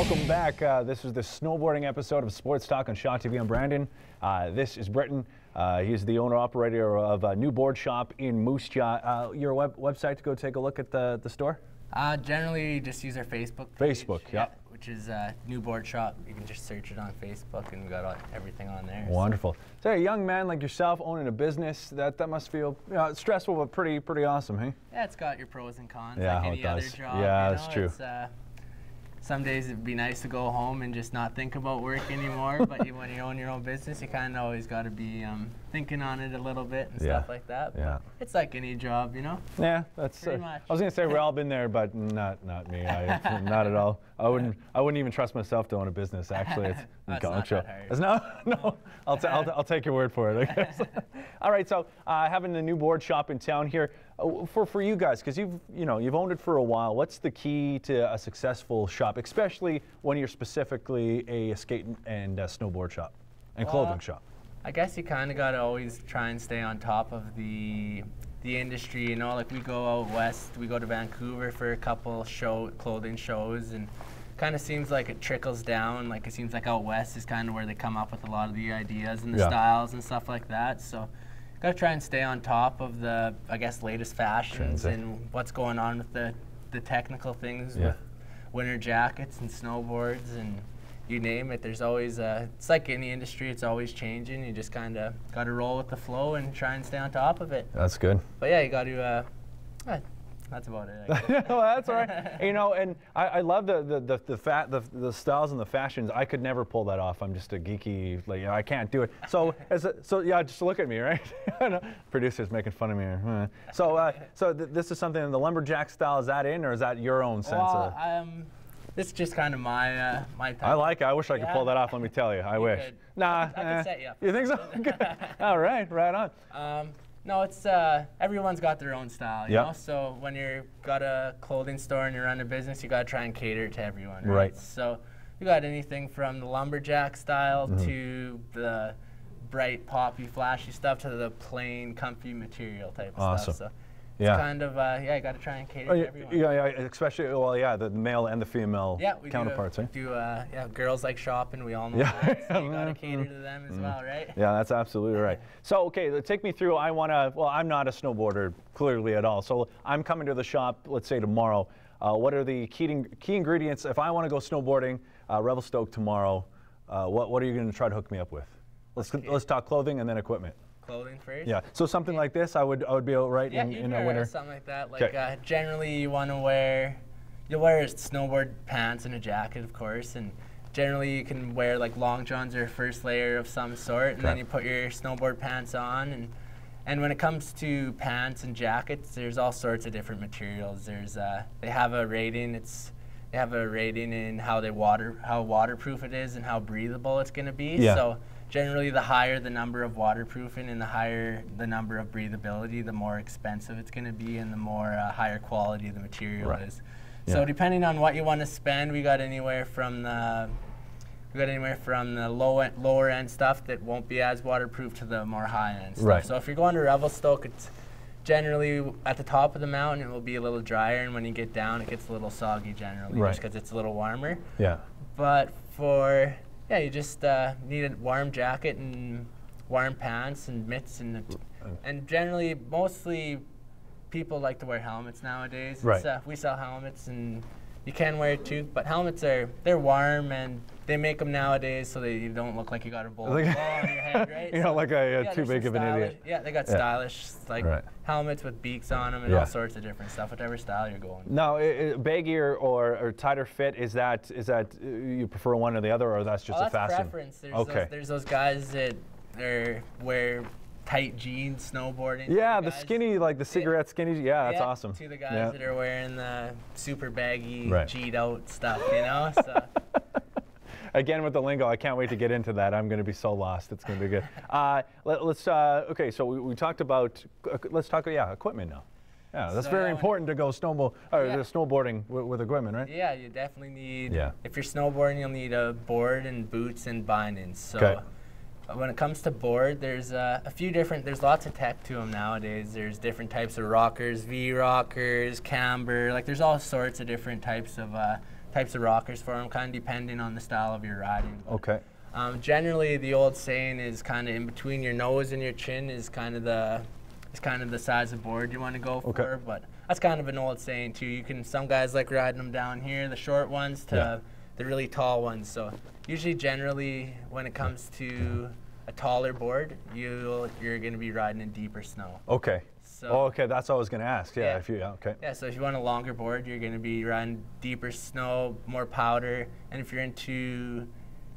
Welcome back. This is the snowboarding episode of Sports Talk on Shaw TV. I'm Brandon. This is Britton. He's the owner-operator of a new board shop in Moose Jaw. Your website to go take a look at the store? Generally, just use our Facebook page. Facebook, yeah. Which is New Board Shop. You can just search it on Facebook, and we got everything on there. Wonderful. So a young man like yourself owning a business, that must feel stressful, but pretty awesome, hey? Yeah, it's got your pros and cons, yeah, like any other job. Yeah, that's true. Some days it'd be nice to go home and just not think about work anymore, but when you own your own business, you kind of always got to be thinking on it a little bit and stuff like that. But it's like any job, you know? Yeah, that's pretty much. I was going to say we've all been there, but not me. Not at all. I wouldn't even trust myself to own a business. Actually, it's that's not that hard. No. I'll take your word for it, I guess. All right, so having the new board shop in town here, for you guys, because you've owned it for a while. What's the key to a successful shop, especially when you're specifically a skate and snowboard shop and clothing shop? I guess you kind of got to always try and stay on top of the industry. You know, like we go out west, we go to Vancouver for a couple clothing shows, and kind of seems like it trickles down. Like it seems like out west is kind of where they come up with a lot of the ideas and the styles and stuff like that. So got to try and stay on top of the, I guess, latest fashions and what's going on with the technical things with winter jackets and snowboards and you name it. There's always it's like any industry, it's always changing. You just kind of got to roll with the flow and try and stay on top of it. That's good. But yeah, you got to that's about it. Well, that's all right. You know, and I love the styles and the fashions. I could never pull that off. I'm just a geeky, like, I can't do it. So yeah, just look at me, right? Producer's making fun of me here. So this is something in the lumberjack style. Is that in, or is that your own sense of? This is just kind of my type. I like it. I wish I could pull that off. Let me tell you. I wish. Nah. I can set you up. You think so? All right, right on. No, it's everyone's got their own style, you know. So when you're got a clothing store and you run a business, you got to try and cater to everyone, right? So you got anything from the lumberjack style to the bright, poppy, flashy stuff to the plain, comfy material type of stuff. So it's kind of you got to try and cater to everyone. Yeah, especially the male and the female counterparts, right? Girls like shopping. We all know that. So you got to cater to them as well, right? Yeah, that's absolutely right. So okay, take me through. I'm not a snowboarder clearly at all. So I'm coming to the shop, let's say tomorrow. What are the key ingredients if I want to go snowboarding, Revelstoke tomorrow? What are you going to try to hook me up with? Let's talk clothing and then equipment. Clothing first? Yeah. So something like this, I would be all right in the winter. Something like that. Like generally, you want to wear snowboard pants and a jacket, of course, and generally you can wear like long johns or first layer of some sort, and then you put your snowboard pants on. And when it comes to pants and jackets, there's all sorts of different materials. There's they have a rating. They have a rating in how waterproof it is and how breathable it's going to be. Yeah. So generally, the higher the number of waterproofing and the higher the number of breathability, the more expensive it's going to be and the more higher quality the material is. So depending on what you want to spend, we got anywhere from the lower end stuff that won't be as waterproof to the more high end stuff. So if you're going to Revelstoke, it's generally at the top of the mountain it will be a little drier, and when you get down it gets a little soggy generally, just because it's a little warmer. Yeah. But you just need a warm jacket and warm pants and mitts, and generally, mostly people like to wear helmets nowadays. We sell helmets, and you can wear it too, but helmets they're warm, and they make them nowadays so that you don't look like you got a bowl of ball on your head, right? You know, like too big of an idiot. Yeah, they got stylish, helmets with beaks on them and all sorts of different stuff, whatever style you're going. Now, baggier or tighter fit, is that you prefer one or the other, or that's just a fashion? Preference. There's those guys that wear tight jeans snowboarding. Yeah, the skinny, like the cigarette skinnies. Yeah, that's awesome. To the guys that are wearing the super baggy, G'd out stuff, you know. So. Again, with the lingo, I can't wait to get into that. I'm going to be so lost. It's going to be good. Okay, so we talked about, let's talk, equipment now. Yeah, that's very important to go snowboarding with equipment, right? Yeah, you definitely need, if you're snowboarding, you'll need a board and boots and bindings. So when it comes to board, there's there's lots of tech to them nowadays. There's different types of rockers, V-rockers, camber, like there's all sorts of different types of types of rockers for them, kind of depending on the style of your riding. But, Okay. generally, the old saying is kind of in between your nose and your chin is kind of the size of board you want to go for. But that's kind of an old saying too. Some guys like riding them down here, the short ones, to the really tall ones. So usually, generally, when it comes to a taller board, you're going to be riding in deeper snow. Okay. So, okay, that's what I was going to ask. Yeah. Okay. Yeah. So if you want a longer board, you're going to be riding deeper snow, more powder, and if you're into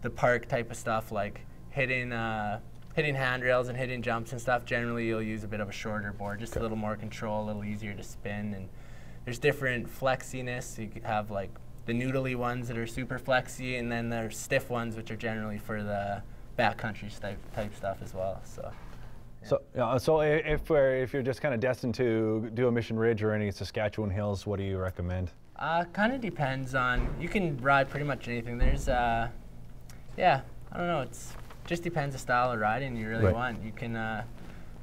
the park type of stuff like hitting handrails and hitting jumps and stuff, generally you'll use a bit of a shorter board, just a little more control, a little easier to spin. And there's different flexiness. You could have like the noodly ones that are super flexy, and then there's stiff ones which are generally for the backcountry type stuff as well. So. So if you're just kind of destined to do a Mission Ridge or any Saskatchewan hills, what do you recommend? Kind of depends on. You can ride pretty much anything. There's yeah, I don't know. It's just depends the style of riding you really want. You can,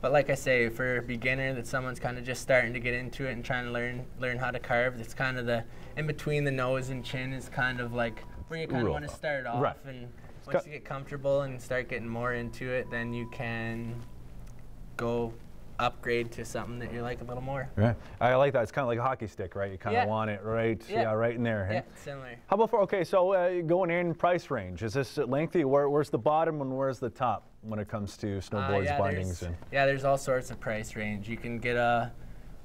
but like I say, for a beginner that someone's kind of just starting to get into it and trying to learn how to carve, it's kind of the in between the nose and chin is kind of like where you kind of want to start off. And once you get comfortable and start getting more into it, then you can go upgrade to something that you like a little more. Right. I like that. It's kind of like a hockey stick, right? You kind of want it right in there. Yeah, similar. How about okay, so going in price range, is this lengthy? Where's the bottom and where's the top when it comes to snowboards, bindings? There's all sorts of price range. You can get a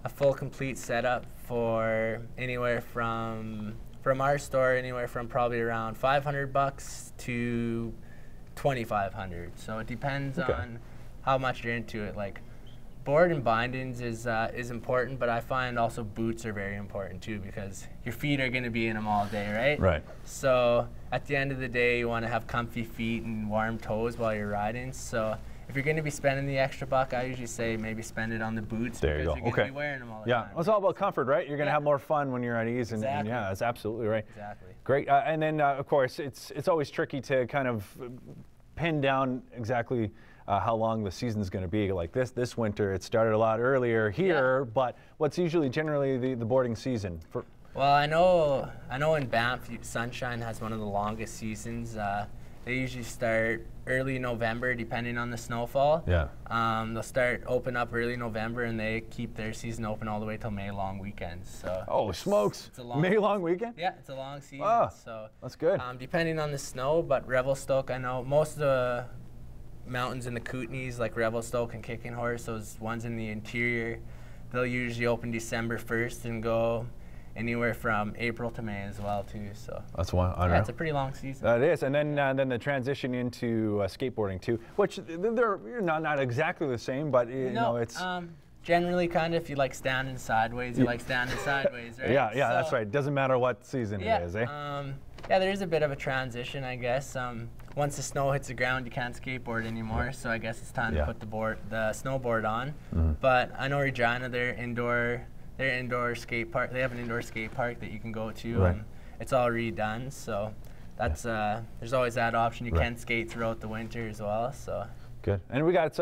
full complete setup for anywhere from our store, anywhere from probably around $500 to $2,500. So it depends on how much you're into it. Like, board and bindings is important, but I find also boots are very important too, because your feet are going to be in them all day, right? Right. So at the end of the day, you want to have comfy feet and warm toes while you're riding. So if you're going to be spending the extra buck, I usually say maybe spend it on the boots. There you go. You're going to be wearing them all the time. Yeah, it's all about comfort, right? You're going to have more fun when you're at ease, and yeah, that's absolutely right. Exactly. Great. And then of course, it's always tricky to kind of pin down exactly how long the season's going to be. Like this winter, it started a lot earlier here, but what's usually generally the boarding season? Well, I know in Banff, Sunshine has one of the longest seasons. They usually start early November, depending on the snowfall. Yeah. They'll open up early November, and they keep their season open all the way till May long weekends. So. Oh, smokes! It's a long May long weekend? Yeah, it's a long season. Oh, so that's good. Depending on the snow, but Revelstoke, I know most of the mountains in the Kootenays, like Revelstoke and Kicking Horse, those ones in the interior, they'll usually open December 1st and go anywhere from April to May as well too. So that's one. Yeah, it's a pretty long season. That is, and then the transition into skateboarding too, which they're not exactly the same, but you know it's. Generally, kind of, if you like standing sideways, you like standing sideways, right? Yeah, so, that's right. Doesn't matter what season it is, eh? Yeah, there is a bit of a transition, I guess. Once the snow hits the ground, you can't skateboard anymore, so I guess it's time to put the snowboard on. But I know Regina, their indoor skate park. They have an indoor skate park that you can go to, and it's all redone. So that's there's always that option. You can skate throughout the winter as well. So. Good. And we got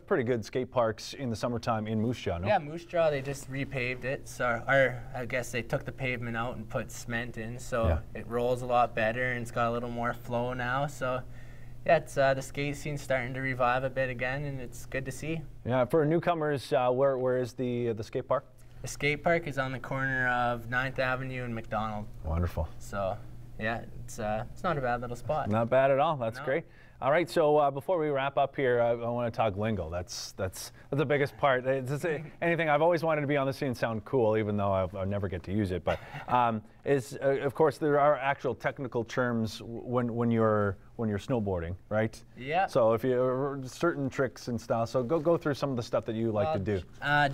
pretty good skate parks in the summertime in Moose Jaw, no? Yeah, Moose Jaw, they just repaved it. So, I guess they took the pavement out and put cement in, so it rolls a lot better and it's got a little more flow now. So, yeah, it's the skate scene's starting to revive a bit again, and it's good to see. Yeah, for newcomers, where is the skate park? The skate park is on the corner of 9th Avenue and McDonald. Wonderful. So, yeah, it's not a bad little spot. Not bad at all. That's great. All right, so before we wrap up here, I want to talk lingo. That's the biggest part. Anything I've always wanted to be on the scene and sound cool, even though I'll never get to use it. But of course, there are actual technical terms when you're snowboarding, right? Yeah. So if you certain tricks and stuff. So go through some of the stuff that you like to do.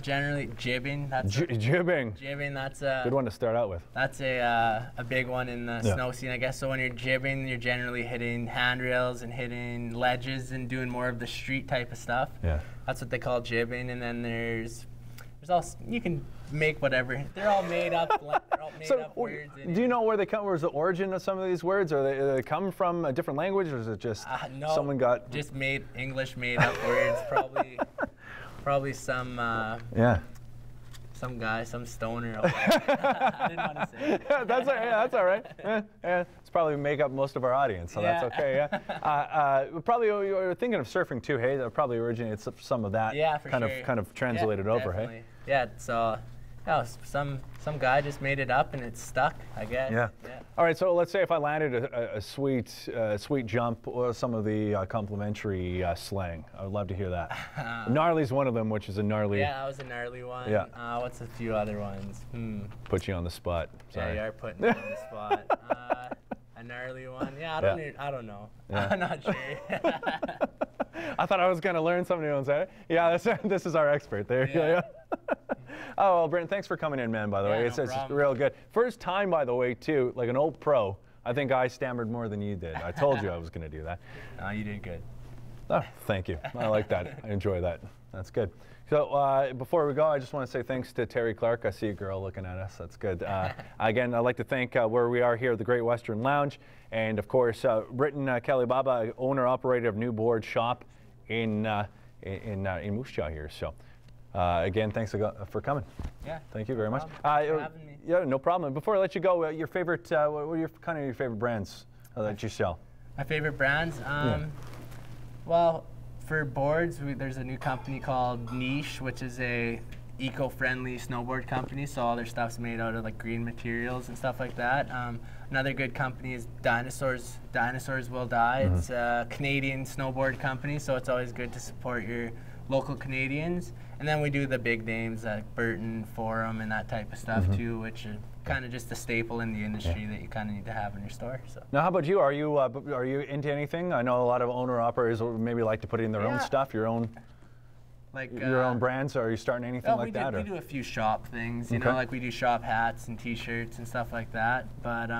Generally, jibbing. That's jibbing. Jibbing. That's a good one to start out with. That's a big one in the snow scene, I guess. So when you're jibbing, you're generally hitting handrails and hitting ledges and doing more of the street type of stuff. Yeah. That's what they call jibbing. And then there's also, you can make whatever. They're all made up. They're all made up words. Do you know where they come? Where's the origin of some of these words? Or they come from a different language, or is it just someone got just English made up words? Probably some. some guy, some stoner. I didn't want to say it. That's all right. It's probably make up most of our audience, so that's okay. Yeah. Probably you were thinking of surfing too, hey? That probably originated some of that. Yeah, for kind sure. Kind of translated over, definitely. hey? Yeah. So. Yeah, some guy just made it up and it's stuck, I guess. Yeah. All right, so let's say if I landed a sweet jump or some of the complimentary slang. I would love to hear that. Gnarly's one of them, which is a gnarly. Yeah, that was a gnarly one. Yeah. What's a few other ones? Put you on the spot. Sorry. Yeah, you are putting me on the spot. A gnarly one. Yeah, I don't know. Yeah. I'm not sure. I thought I was going to learn something new and say, yeah, this is our expert there. Yeah. Oh, well, Britton, thanks for coming in, man, by the way. It's real good. First time, by the way, too, like an old pro. I think I stammered more than you did. I told you I was going to do that. You did good. Oh, thank you. I like that. I enjoy that. That's good. So before we go, I just want to say thanks to Terry Clark. I see a girl looking at us. That's good. Again, I'd like to thank where we are here at the Great Western Lounge. And, of course, Britton Calibaba, owner-operator of New Board Shop in Moose Jaw here. So. Again, thanks for coming. Yeah. Thank you very much. Thanks for having me. Yeah, no problem. Before I let you go, your favorite, what are your favorite brands that you sell? My favorite brands? Well, for boards, there's a new company called Niche, which is a eco-friendly snowboard company. So all their stuff's made out of like green materials and stuff like that. Another good company is Dinosaurs. Dinosaurs Will Die. It's a Canadian snowboard company, so it's always good to support your local Canadians. And then we do the big names like Britton, Forum, and that type of stuff too, which are kind of just a staple in the industry that you kind of need to have in your store. So. Now, how about you? Are you into anything? I know a lot of owner-operators maybe like to put in their own stuff, your own brands. Are you starting anything like that? We do a few shop things, you know, like we do shop hats and T-shirts and stuff like that. But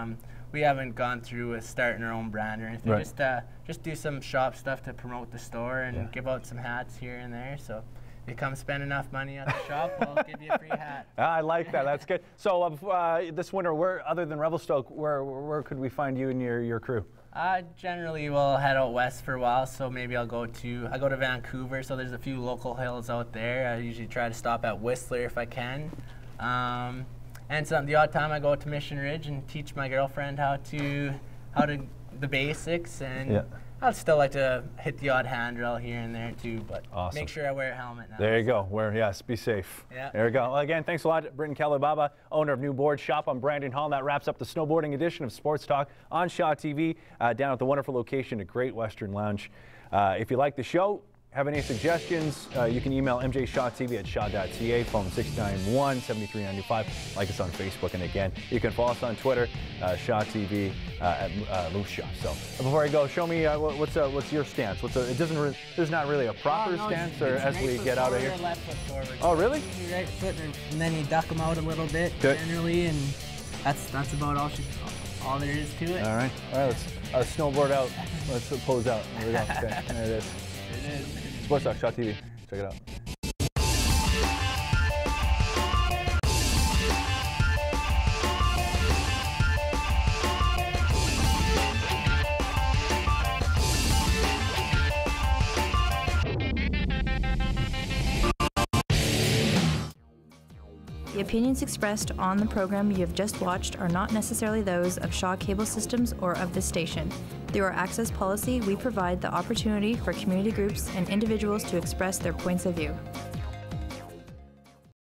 we haven't gone through with starting our own brand or anything. Right. Just do some shop stuff to promote the store and give out some hats here and there. So. You come spend enough money at the shop, we'll give you a free hat. I like that. That's good. So this winter, other than Revelstoke, where could we find you and your crew? Generally, we'll head out west for a while. So maybe I go to Vancouver. So there's a few local hills out there. I usually try to stop at Whistler if I can. And the odd time I go to Mission Ridge and teach my girlfriend how to the basics and. I'd still like to hit the odd handrail here and there too, but make sure I wear a helmet now. There you go. Be safe. Yeah. There you go. Well, again, thanks a lot, Britton Calibaba, owner of New Board Shop on Brandon Hall. And that wraps up the snowboarding edition of Sports Talk on Shaw TV down at the wonderful location at Great Western Lounge. If you like the show, have any suggestions, you can email mjshawtv@shaw.ca, phone 691-7395. Like us on Facebook, and again, you can follow us on Twitter, Shaw TV at Moose Jaw. So before I go, show me what's your stance. There's not really a proper stance, or as we get out of here. Left foot forward. Oh, really? Your right foot, and then you duck them out a little bit generally, and that's about all there is to it. All right, let's snowboard out. Let's pose out. There we go. Okay, there it is. Sports Talk, Shaw TV. Check it out. The opinions expressed on the program you have just watched are not necessarily those of Shaw Cable Systems or of this station. Through our access policy, we provide the opportunity for community groups and individuals to express their points of view.